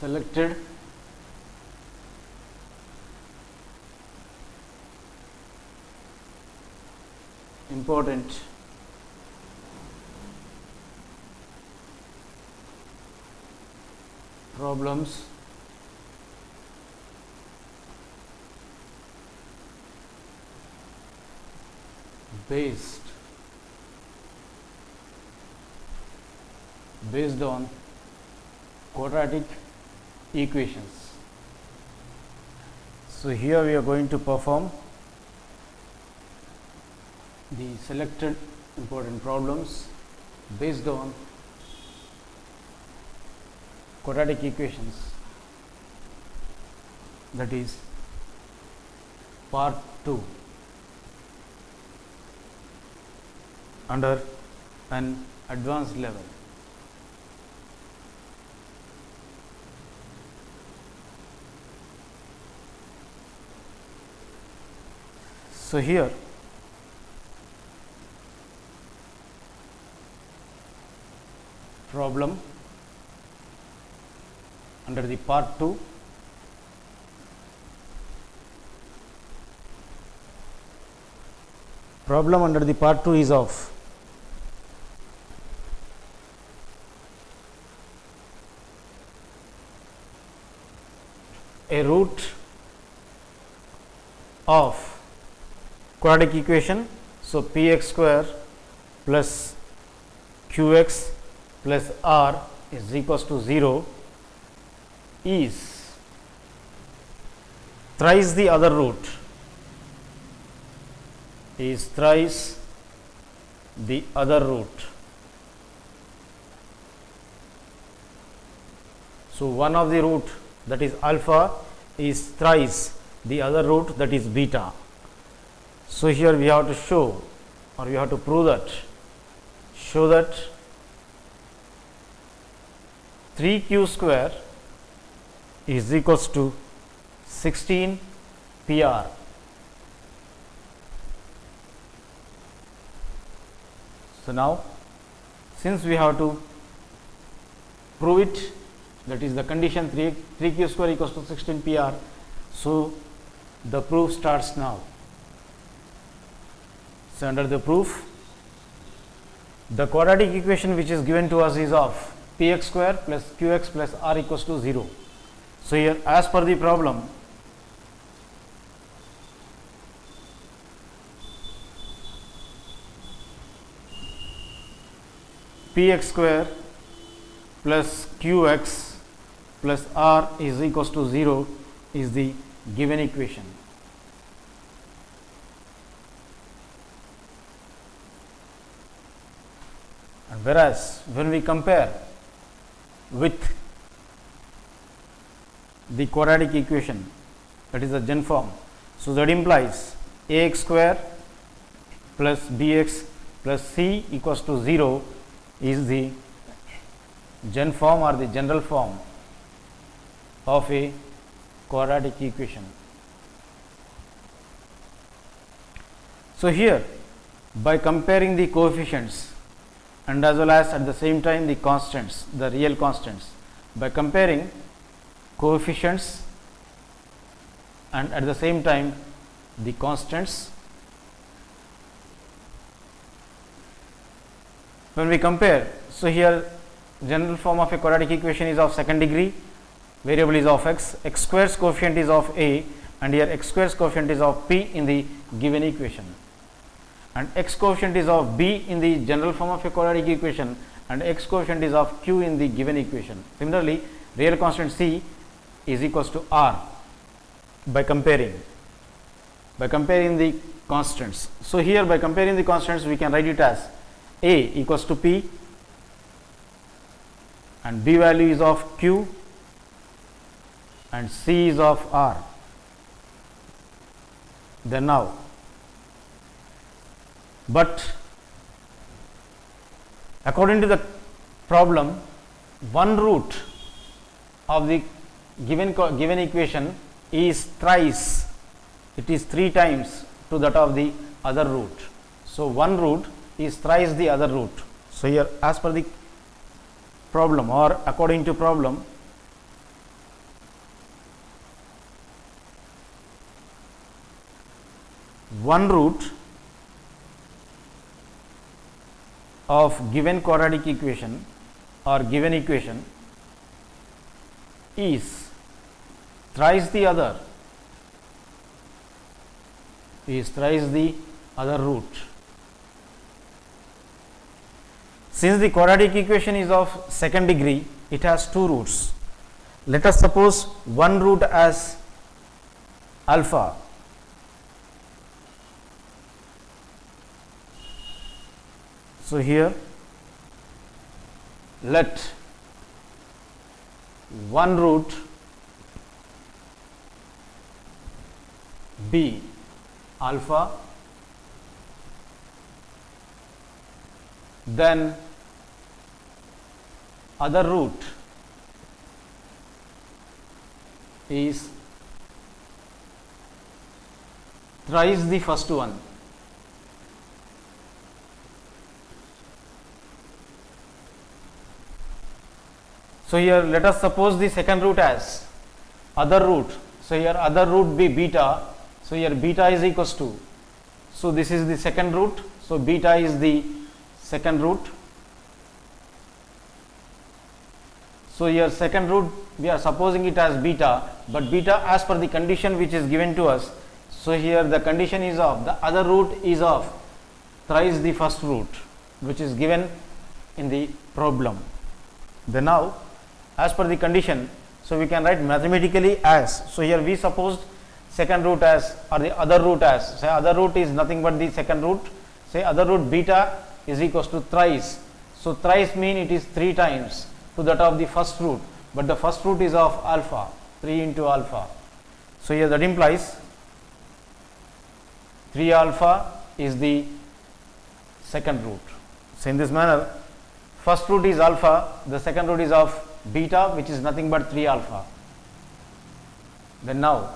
selected important problems based on quadratic equations. So here we are going to perform the selected important problems based on quadratic equations, that is part 2 under an advanced level. So here problem under the part 2 problem under the part 2 is of a root of quadratic equation. So, p x square plus q x plus r is equals to 0 is thrice the other root, is thrice the other root. So, one of the root, that is alpha, is thrice the other root, that is beta. So, here we have to show, or we have to prove that, show that 3q square is equals to 16 PR. So, now since we have to prove it, that is the condition 3q square equals to 16 PR. So, the proof starts now. So, under the proof, the quadratic equation which is given to us is of px square plus qx plus r equals to 0. So, here as per the problem, px square plus qx plus r is equals to 0 is the given equation. And whereas when we compare with the quadratic equation, that is the gen form, so that implies ax square plus bx plus c equals to 0 is the gen form or the general form of a quadratic equation. So, here by comparing the coefficients and as well as at the same time the constants, the real constants, by comparing coefficients and at the same time the constants, when we compare, so here general form of a quadratic equation is of second degree, variable is of x, x square's coefficient is of a, and here x square's coefficient is of p in the given equation, and x coefficient is of b in the general form of a quadratic equation, and x coefficient is of q in the given equation. Similarly, real constant c is equals to r by comparing the constants. So, here by comparing the constants we can write it as a equals to p and b value is of q and c is of r. Then now, but according to the problem, one root of the given equation is thrice, it is 3 times to that of the other root. So, one root is thrice the other root. So, here as per the problem or according to problem, one root of given quadratic equation or given equation is thrice the other root. Since the quadratic equation is of second degree, it has two roots. Let us suppose one root as alpha. So here let one root be alpha, then other root is thrice the first one. So here let us suppose the second root as other root. So here other root be beta. So here beta is equals to, so this is the second root. So beta is the second root. So here second root we are supposing it as beta, but beta as per the condition which is given to us. So here the condition is of the other root is of thrice the first root, which is given in the problem. Then now as per the condition, so we can write mathematically as, so here we supposed second root as or the other root as, say other root is nothing but the second root, say other root beta is equals to thrice. So thrice mean it is 3 times to that of the first root, but the first root is of alpha, 3 into alpha. So here that implies 3 alpha is the second root. So in this manner, first root is alpha, the second root is of beta, which is nothing but 3 alpha. Then now